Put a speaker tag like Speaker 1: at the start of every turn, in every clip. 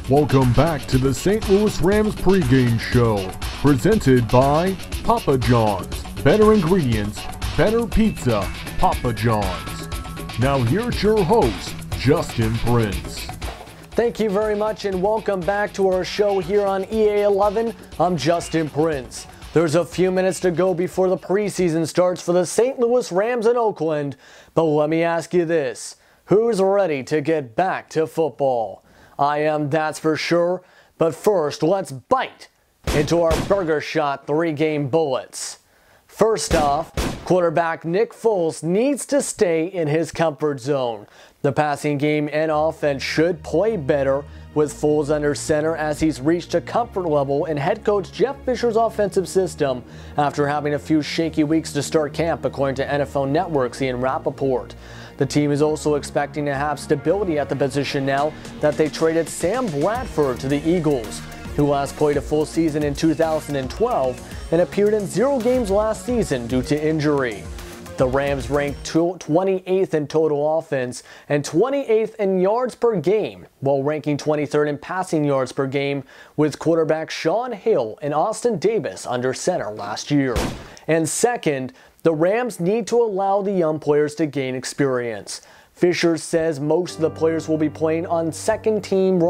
Speaker 1: Welcome back to the St. Louis Rams pregame show, presented by Papa John's. Better ingredients, better pizza, Papa John's. Now here's your host, Justin Prince.
Speaker 2: Thank you very much and welcome back to our show here on EA11. I'm Justin Prince. There's a few minutes to go before the preseason starts for the St. Louis Rams in Oakland, but let me ask you this. Who's ready to get back to football? I am, that's for sure. But first, let's bite into our Burger Shot 3-game bullets. First off, quarterback Nick Foles needs to stay in his comfort zone. The passing game and offense should play better with Foles under center as he's reached a comfort level in head coach Jeff Fisher's offensive system after having a few shaky weeks to start camp, according to NFL Network's Ian Rappaport. The team is also expecting to have stability at the position now that they traded Sam Bradford to the Eagles, who last played a full season in 2012 and appeared in 0 games last season due to injury. The Rams ranked 28th in total offense and 28th in yards per game, while ranking 23rd in passing yards per game with quarterback Sean Hill and Austin Davis under center last year. And second, the Rams need to allow the young players to gain experience. Fisher says most of the players will be playing on second half,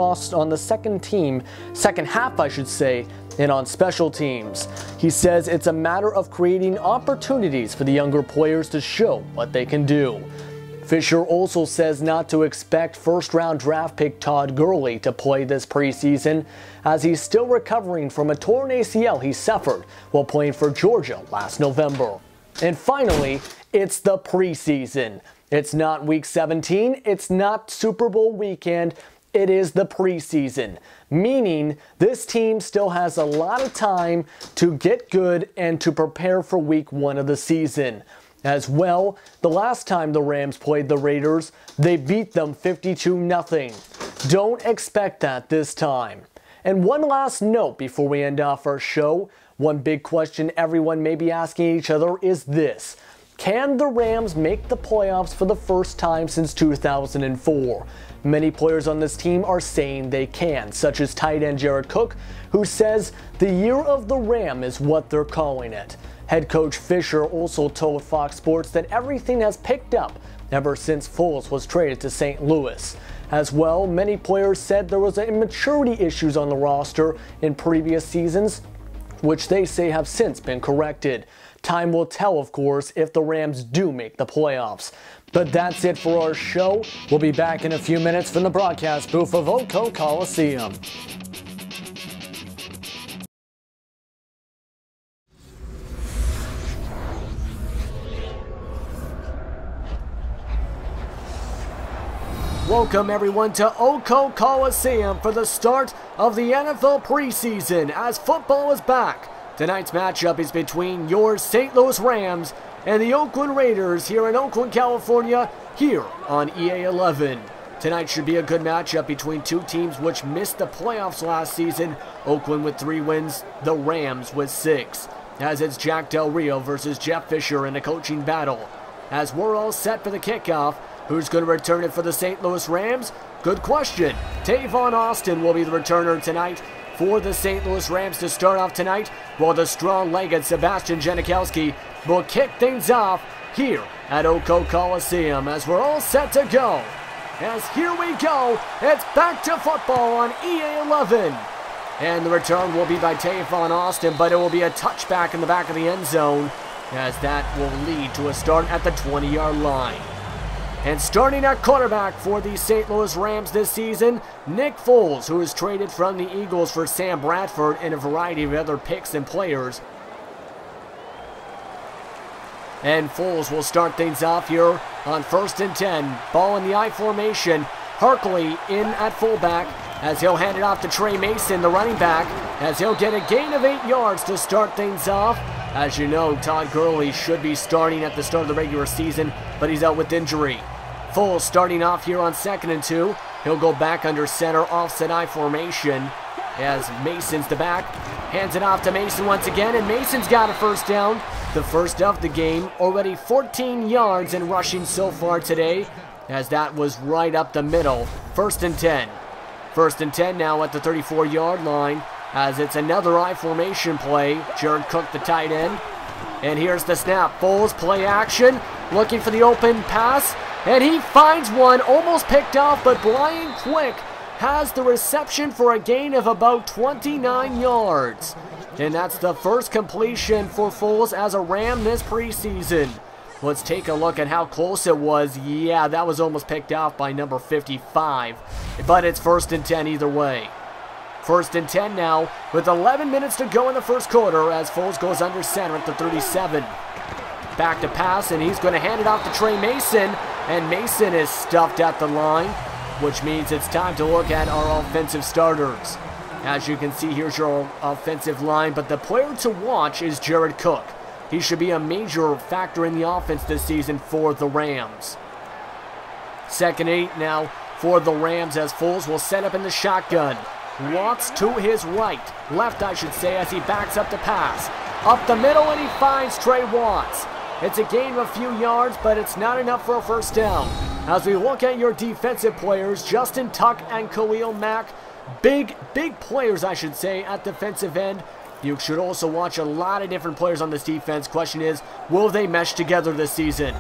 Speaker 2: and on special teams. He says it's a matter of creating opportunities for the younger players to show what they can do. Fisher also says not to expect first-round draft pick Todd Gurley to play this preseason, as he's still recovering from a torn ACL he suffered while playing for Georgia last November. And finally, it's the preseason. It's not week 17, it's not Super Bowl weekend, it is the preseason, meaning this team still has a lot of time to get good and to prepare for week 1 of the season. As well, the last time the Rams played the Raiders, they beat them 52-0. Don't expect that this time. And one last note before we end off our show. One big question everyone may be asking each other is this. Can the Rams make the playoffs for the first time since 2004? Many players on this team are saying they can, such as tight end Jared Cook, who says the year of the Ram is what they're calling it. Head coach Fisher also told Fox Sports that everything has picked up ever since Foles was traded to St. Louis. As well, many players said there was immaturity issues on the roster in previous seasons, which they say have since been corrected. Time will tell, of course, if the Rams do make the playoffs. But that's it for our show. We'll be back in a few minutes from the broadcast booth of Oakland Coliseum. Welcome everyone to Oakland Coliseum for the start of the NFL preseason as football is back. Tonight's matchup is between your St. Louis Rams and the Oakland Raiders here in Oakland, California, here on EA11. Tonight should be a good matchup between two teams which missed the playoffs last season, Oakland with 3 wins, the Rams with 6. As it's Jack Del Rio versus Jeff Fisher in a coaching battle. As we're all set for the kickoff, who's going to return it for the St. Louis Rams? Good question. Tavon Austin will be the returner tonight for the St. Louis Rams to start off tonight, while the strong-legged Sebastian Janikowski will kick things off here at Oakland Coliseum as we're all set to go. As here we go, it's back to football on EA11. And the return will be by Tavon Austin, but it will be a touchback in the back of the end zone, as that will lead to a start at the 20-yard line. And starting at quarterback for the St. Louis Rams this season, Nick Foles, who is traded from the Eagles for Sam Bradford and a variety of other picks and players. And Foles will start things off here on 1st and 10. Ball in the I formation. Harkley in at fullback as he'll hand it off to Trey Mason, the running back, as he'll get a gain of 8 yards to start things off. As you know, Todd Gurley should be starting at the start of the regular season, but he's out with injury. Foles starting off here on 2nd and 2. He'll go back under center, offset I formation as Mason's the back. Hands it off to Mason once again, and Mason's got a first down. The first of the game, already 14 yards in rushing so far today, as that was right up the middle. 1st and 10. First and 10 now at the 34-yard line as it's another I formation play. Jared Cook, the tight end. And here's the snap. Foles, play action, looking for the open pass. And he finds one, almost picked off, but Brian Quick has the reception for a gain of about 29 yards. And that's the first completion for Foles as a Ram this preseason. Let's take a look at how close it was. Yeah, that was almost picked off by number 55. But it's first and 10 either way. First and 10 now with 11 minutes to go in the first quarter as Foles goes under center at the 37. Back to pass, and he's going to hand it off to Trey Mason. And Mason is stuffed at the line, which means it's time to look at our offensive starters. As you can see, here's your offensive line, but the player to watch is Jared Cook. He should be a major factor in the offense this season for the Rams. Second 8 now for the Rams as Foles will set up in the shotgun. Watts to his left I should say, as he backs up to pass. Up the middle, and he finds Trey Watts. It's a gain of a few yards, but it's not enough for a first down. As we look at your defensive players, Justin Tuck and Khalil Mack, big players I should say at defensive end. You should also watch a lot of different players on this defense. Question is, will they mesh together this season?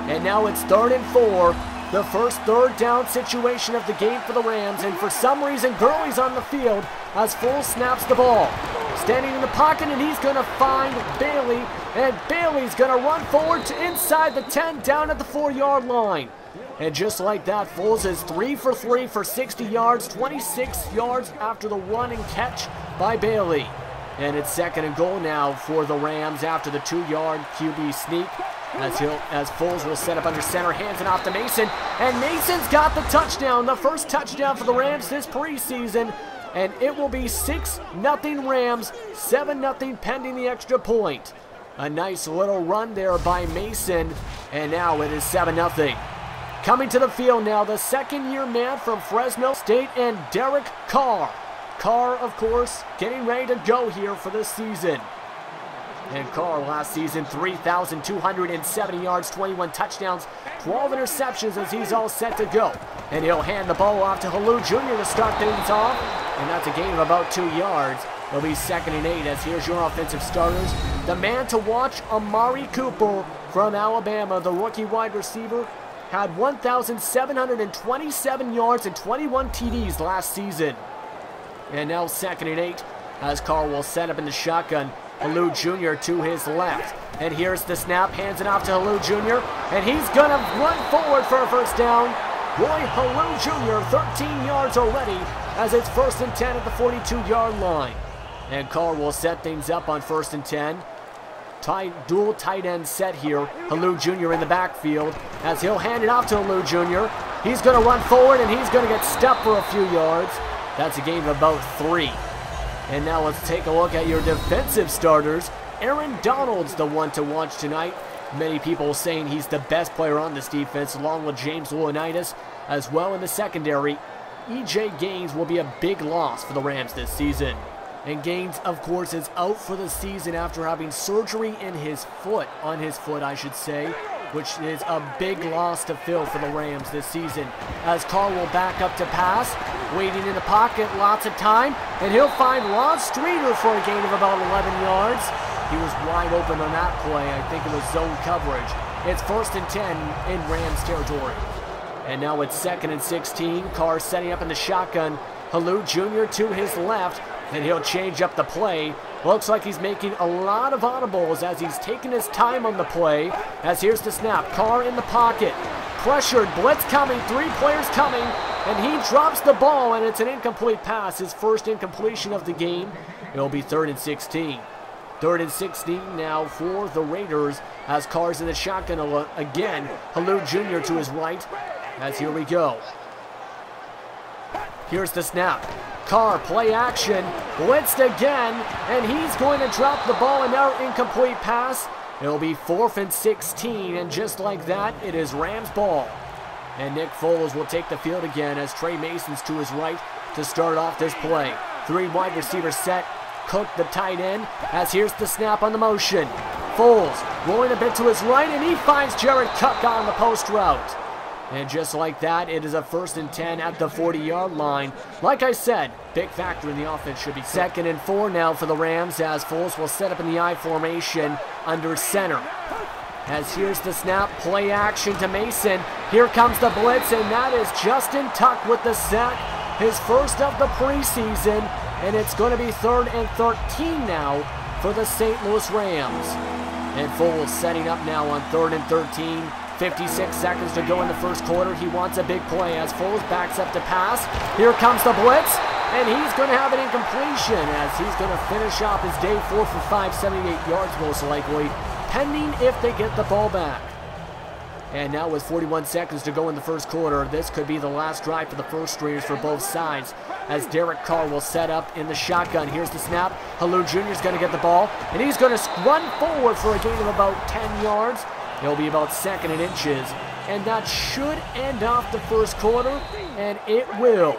Speaker 2: And now it's 3rd and 4. The first third down situation of the game for the Rams, and for some reason Gurley's on the field as Foles snaps the ball. Standing in the pocket, and he's going to find Bailey, and Bailey's going to run forward to inside the 10 down at the 4-yard line. And just like that, Foles is 3 for 3 for 60 yards, 26 yards after the run and catch by Bailey. And it's 2nd and goal now for the Rams after the 2-yard QB sneak. As Foles will set up under center, hands it off to Mason, and Mason's got the touchdown, the first touchdown for the Rams this preseason, and it will be 6-0 Rams, 7-0 pending the extra point. A nice little run there by Mason, and now it is 7-0. Coming to the field now, the second-year man from Fresno State and Derek Carr. Carr, of course, getting ready to go here for this season. And Carr last season, 3,270 yards, 21 touchdowns, 12 interceptions as he's all set to go. And he'll hand the ball off to Halou Jr. to start things off. And that's a gain of about 2 yards. It'll be 2nd and 8 as here's your offensive starters. The man to watch, Amari Cooper from Alabama, the rookie wide receiver, had 1,727 yards and 21 TDs last season. And now 2nd and 8 as Carr will set up in the shotgun. Halou Jr. to his left. And here's the snap, hands it off to Halou Jr. And he's going to run forward for a first down. Roy Halou Jr., 13 yards already as it's 1st and 10 at the 42-yard line. And Carr will set things up on 1st and 10. Dual tight end set here. Halou Jr. in the backfield as he'll hand it off to Halou Jr. He's going to run forward, and he's going to get stuffed for a few yards. That's a gain of about 3. And now let's take a look at your defensive starters. Aaron Donald's the one to watch tonight. Many people saying he's the best player on this defense, along with James Laurinaitis as well in the secondary. E.J. Gaines will be a big loss for the Rams this season. And Gaines, of course, is out for the season after having surgery in his foot, on his foot, I should say, which is a big loss to fill for the Rams this season. As Carr will back up to pass, waiting in the pocket, lots of time, and he'll find Ron Streeter for a gain of about 11 yards. He was wide open on that play. I think it was zone coverage. It's 1st and 10 in Rams territory. And now it's 2nd and 16. Carr setting up in the shotgun. Halou Jr. to his left, and he'll change up the play. Looks like he's making a lot of audibles as he's taking his time on the play. As here's the snap. Carr in the pocket. Pressured. Blitz coming. 3 players coming. And he drops the ball, and it's an incomplete pass. His first incompletion of the game. It'll be 3rd and 16. 3rd and 16 now for the Raiders as Carr's in the shotgun again. Halou Jr. to his right. As here we go. Here's the snap. Carr, play action, blitzed again, and he's going to drop the ball, another incomplete pass. It'll be 4th and 16, and just like that, it is Rams ball. And Nick Foles will take the field again as Trey Mason's to his right to start off this play. 3 wide receivers set, Cook the tight end, as here's the snap on the motion. Foles rolling a bit to his right, and he finds Jared Cook on the post route. And just like that, it is a 1st and 10 at the 40-yard line. Like I said, big factor in the offense should be 2nd and 4 now for the Rams, as Foles will set up in the I formation under center. As here's the snap, play action to Mason. Here comes the blitz, and that is Justin Tuck with the sack. His first of the preseason, and it's going to be 3rd and 13 now for the St. Louis Rams. And Foles setting up now on 3rd and 13. 56 seconds to go in the first quarter. He wants a big play as Foles backs up to pass. Here comes the blitz, and he's going to have an incompletion as he's going to finish off his day 4 for 5, 78 yards most likely, pending if they get the ball back. And now with 41 seconds to go in the first quarter, this could be the last drive for the first stringers for both sides, as Derek Carr will set up in the shotgun. Here's the snap. Halou Jr. is going to get the ball, and he's going to run forward for a gain of about 10 yards. He'll be about 2nd and inches, and that should end off the first quarter, and it will.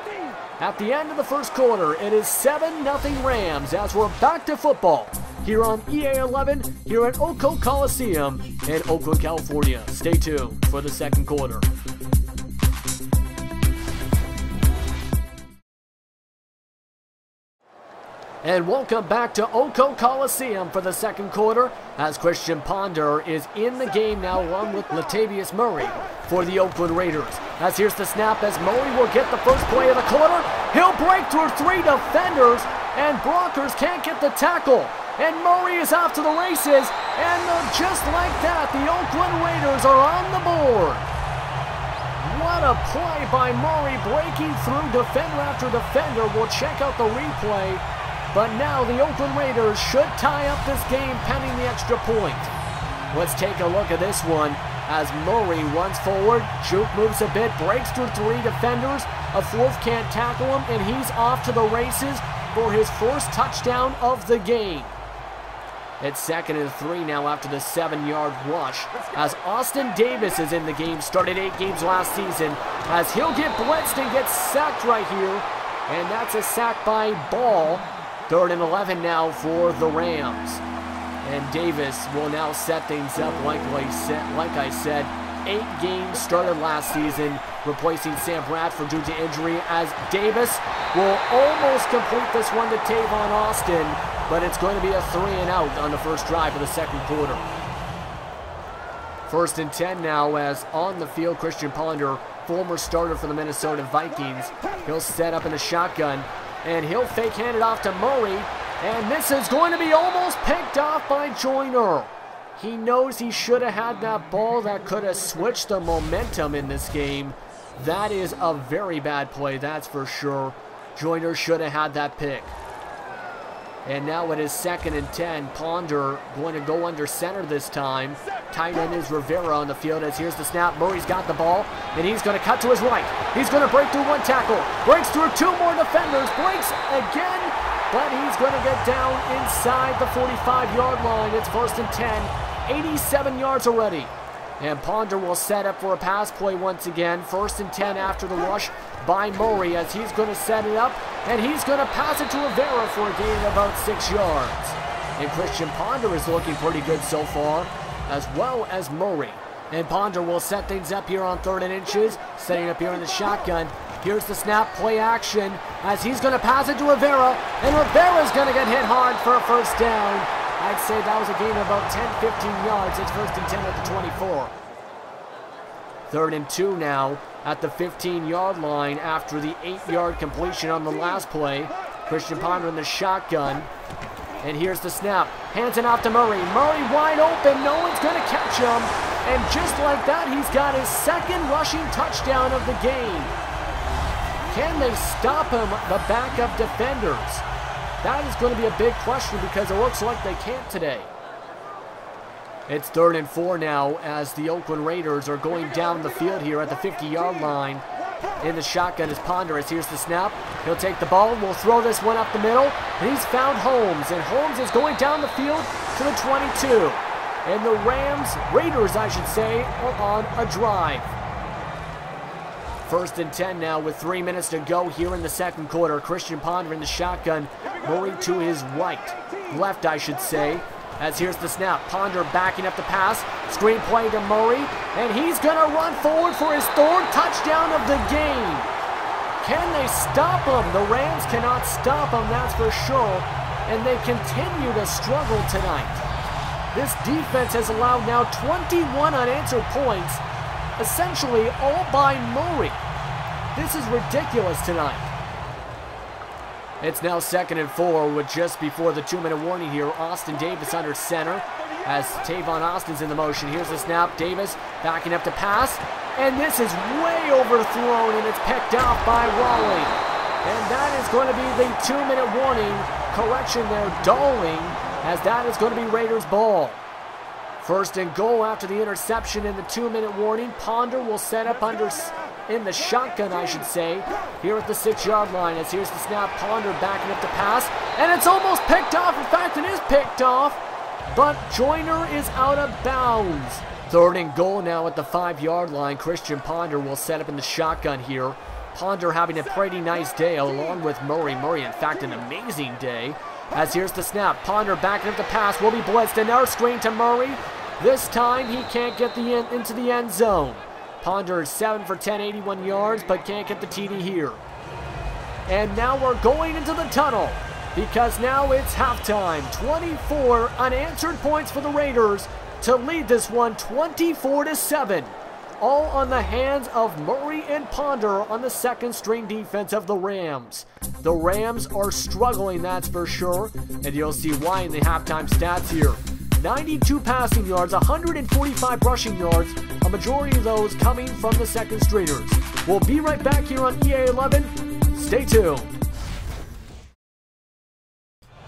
Speaker 2: At the end of the first quarter, it is 7-0 Rams as we're back to football here on EA 11 here at Oakland Coliseum in Oakland, California. Stay tuned for the second quarter. And welcome back to Oakland Coliseum for the second quarter, as Christian Ponder is in the game now along with Latavius Murray for the Oakland Raiders. As here's the snap, as Murray will get the first play of the quarter. He'll break through 3 defenders, and blockers can't get the tackle. And Murray is off to the races, and just like that, the Oakland Raiders are on the board. What a play by Murray, breaking through defender after defender. We'll check out the replay. But now the Oakland Raiders should tie up this game pending the extra point. Let's take a look at this one as Murray runs forward. Juke moves a bit, breaks through 3 defenders. A 4th can't tackle him, and he's off to the races for his first touchdown of the game. It's 2nd and 3 now after the 7-yard rush, as Austin Davis is in the game, started 8 games last season, as he'll get blitzed and get sacked right here. And that's a sack by Ball. 3rd and 11 now for the Rams. And Davis will now set things up like I said. 8 games started last season, replacing Sam Bradford due to injury, as Davis will almost complete this one to Tavon Austin, but it's going to be a 3-and-out on the first drive of the second quarter. 1st and 10 now, as on the field, Christian Ponder, former starter for the Minnesota Vikings. He'll set up in a shotgun, and he'll fake hand it off to Murray, and this is going to be almost picked off by Joyner. He knows he should have had that ball that could have switched the momentum in this game. That is a very bad play, that's for sure. Joyner should have had that pick. And now it is 2nd and 10. Ponder going to go under center this time. Tight end is Rivera on the field, as here's the snap. Murray's got the ball, and he's going to cut to his right. He's going to break through 1 tackle. Breaks through 2 more defenders. Breaks again, but he's going to get down inside the 45-yard line. It's 1st and 10. 87 yards already. And Ponder will set up for a pass play once again. 1st and 10 after the rush by Murray, as he's going to set it up, and he's going to pass it to Rivera for a gain of about 6 yards. And Christian Ponder is looking pretty good so far, as well as Murray. And Ponder will set things up here on 3rd and inches, setting up here in the shotgun. Here's the snap, play action, as he's going to pass it to Rivera, and Rivera's going to get hit hard for a first down. I'd say that was a gain of about 10-15 yards. It's 1st and 10 at the 24. 3rd and 2 now at the 15-yard line after the 8-yard completion on the last play. Christian Ponder in the shotgun. And here's the snap. Hands it off to Murray. Murray wide open. No one's going to catch him. And just like that, he's got his 2nd rushing touchdown of the game. Can they stop him, the backup defenders? That is going to be a big question because it looks like they can't today. It's 3rd and 4 now as the Oakland Raiders are going down the field here at the 50-yard line. In the shotgun is Ponderous. Here's the snap. He'll take the ball. We'll throw this one up the middle. And he's found Holmes. And Holmes is going down the field to the 22. And the Raiders, I should say, are on a drive. 1st and 10 now with 3 minutes to go here in the second quarter. Christian Ponder in the shotgun. Murray to his right. Left, I should say. As here's the snap. Ponder backing up the pass. Screen play to Murray. And he's going to run forward for his third touchdown of the game. Can they stop him? The Rams cannot stop him, that's for sure. And they continue to struggle tonight. This defense has allowed now 21 unanswered points, essentially all by Murray. This is ridiculous tonight. It's now 2nd and 4 with just before the 2-minute warning here. Austin Davis under center as Tavon Austin's in the motion. Here's the snap. Davis backing up to pass. And this is way overthrown and it's picked off by Raleigh. And that is going to be the 2-minute warning. Correction there, Darling, as that is going to be Raiders ball. 1st and goal after the interception and the 2-minute warning. Ponder will set up in the shotgun, I should say, here at the 6-yard line. As here's the snap. Ponder backing up the pass. And it's almost picked off. In fact, it is picked off. But Joyner is out of bounds. 3rd and goal now at the 5-yard line. Christian Ponder will set up in the shotgun here. Ponder having a pretty nice day along with Murray. Murray, in fact, an amazing day. As here's the snap. Ponder backing up the pass. Will be blitzed. Another screen to Murray. This time he can't get into the end zone. Ponder is 7 for 10, 81 yards, but can't get the TD here. And now we're going into the tunnel because now it's halftime. 24 unanswered points for the Raiders to lead this one 24-7. All on the hands of Murray and Ponder on the 2nd string defense of the Rams. The Rams are struggling, that's for sure, and you'll see why in the halftime stats here. 92 passing yards, 145 rushing yards, a majority of those coming from the 2nd stringers. We'll be right back here on EA 11. Stay tuned.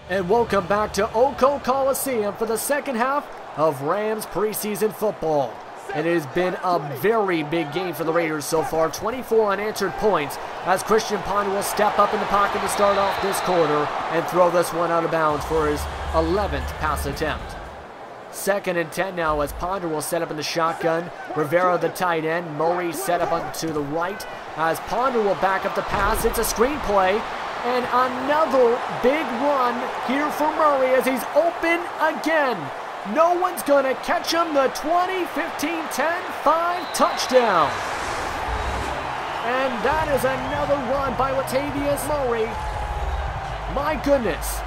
Speaker 2: And welcome back to Oakland Coliseum for the 2nd half of Rams preseason football. And it has been a very big game for the Raiders so far. 24 unanswered points as Christian Ponder will step up in the pocket to start off this quarter and throw this one out of bounds for his 11th pass attempt. 2nd and 10 now as Ponder will set up in the shotgun. Rivera the tight end. Murray set up onto the right as Ponder will back up the pass. It's a screen play. And another big run here for Murray as he's open again. No one's going to catch him. The 20, 15, 10, 5 touchdown. And that is another run by Latavius Murray. My goodness.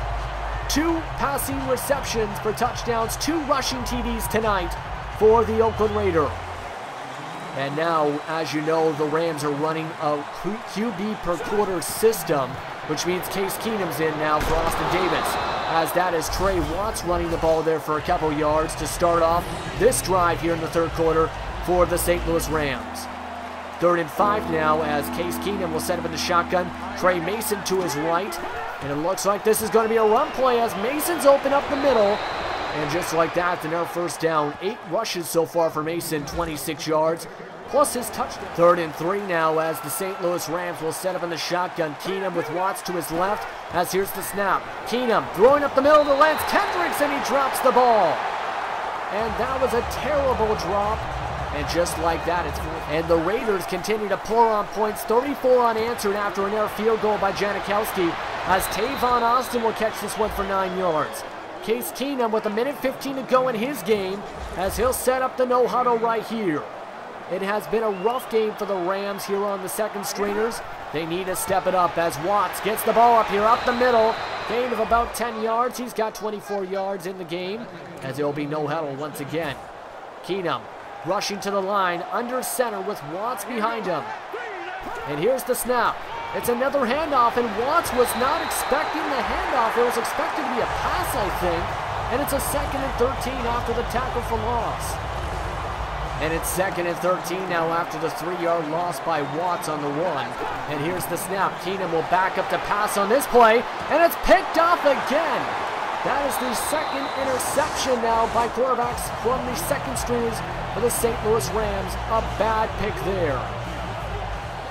Speaker 2: 2 passing receptions for touchdowns, 2 rushing TDs tonight for the Oakland Raiders. And now, as you know, the Rams are running a QB per quarter system, which means Case Keenum's in now for Austin Davis. As that is Trey Watts running the ball there for a couple yards to start off this drive here in the 3rd quarter for the St. Louis Rams. 3rd and 5 now as Case Keenum will set up in the shotgun. Trey Mason to his right. And it looks like this is going to be a run play as Mason's open up the middle. And just like that, another 1st down. 8 rushes so far for Mason, 26 yards, plus his touchdown. 3rd and 3 now as the St. Louis Rams will set up in the shotgun. Keenum with Watts to his left as here's the snap. Keenum throwing up the middle to Lance Kendricks and he drops the ball. And that was a terrible drop. And just like that, and the Raiders continue to pour on points. 34 unanswered after an air field goal by Janikowski as Tavon Austin will catch this one for 9 yards. Case Keenum with 1:15 to go in his game as he'll set up the no-huddle right here. It has been a rough game for the Rams here on the 2nd stringers. They need to step it up as Watts gets the ball up here, up the middle. Gain of about 10 yards. He's got 24 yards in the game as it will be no-huddle once again. Keenum rushing to the line under center with Watts behind him. And here's the snap. It's another handoff, and Watts was not expecting the handoff. It was expected to be a pass, I think. And it's a 2nd and 13 after the tackle for loss. And it's 2nd and 13 now after the 3-yard loss by Watts on the run. And here's the snap. Keenum will back up to pass on this play, and it's picked off again. That is the 2nd interception now by quarterbacks from the 2nd stringers for the St. Louis Rams. A bad pick there.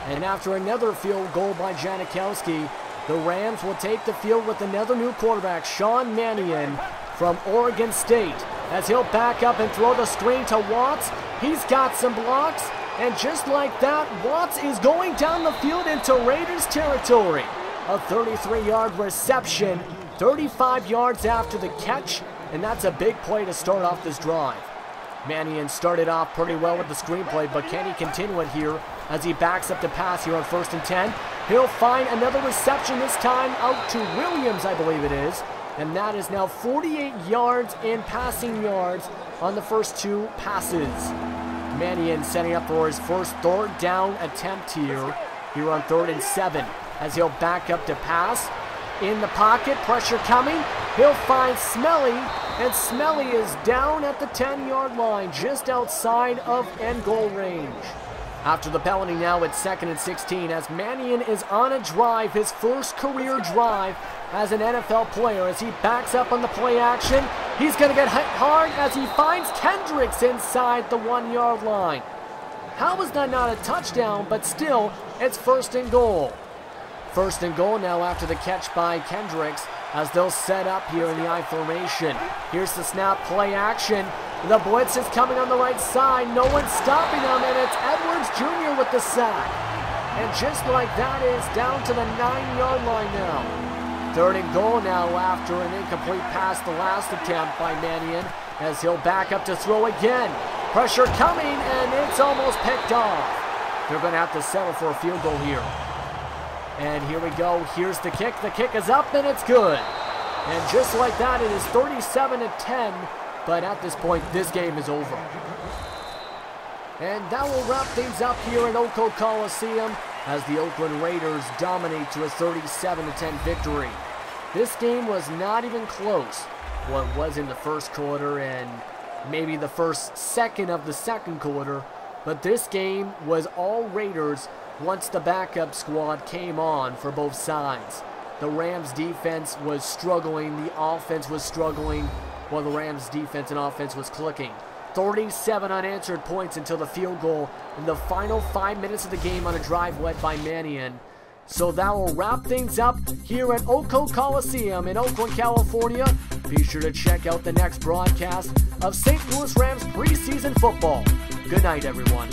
Speaker 2: And after another field goal by Janikowski, the Rams will take the field with another new quarterback, Sean Mannion from Oregon State, as he'll back up and throw the screen to Watts. He's got some blocks, and just like that, Watts is going down the field into Raiders territory. A 33-yard reception, 35 yards after the catch, and that's a big play to start off this drive. Mannion started off pretty well with the screenplay, but can he continue it here as he backs up to pass here on 1st and 10? He'll find another reception, this time out to Williams, I believe it is. And that is now 48 yards in passing yards on the first 2 passes. Mannion setting up for his first 3rd down attempt here on 3rd and 7, as he'll back up to pass. In the pocket, pressure coming. He'll find Smelly, and Smelly is down at the 10-yard line, just outside of end goal range. After the penalty now, it's 2nd and 16, as Mannion is on a drive, his first career drive as an NFL player, as he backs up on the play action. He's going to get hit hard as he finds Kendricks inside the 1-yard line. How was that not a touchdown, but still, it's 1st and goal. 1st and goal now after the catch by Kendricks, as they'll set up here in the I formation. Here's the snap, play action. The blitz is coming on the right side. No one's stopping him, and it's Edwards Jr. with the sack. And just like that is down to the 9-yard line now. 3rd and goal now after an incomplete pass the last attempt by Mannion, as he'll back up to throw again. Pressure coming, and it's almost picked off. They're going to have to settle for a field goal here. And here we go. Here's the kick. The kick is up, and it's good. And just like that, it is 37-10. But at this point, this game is over. And that will wrap things up here at Oakland Coliseum, as the Oakland Raiders dominate to a 37-10 victory. This game was not even close. Well, it was in the first quarter and maybe the first second of the second quarter. But this game was all Raiders once the backup squad came on for both sides. The Rams defense was struggling, the offense was struggling, while the Rams defense and offense was clicking. 37 unanswered points until the field goal in the final 5 minutes of the game on a drive led by Mannion. So that will wrap things up here at Oakland Coliseum in Oakland, California. Be sure to check out the next broadcast of St. Louis Rams preseason football. Good night, everyone.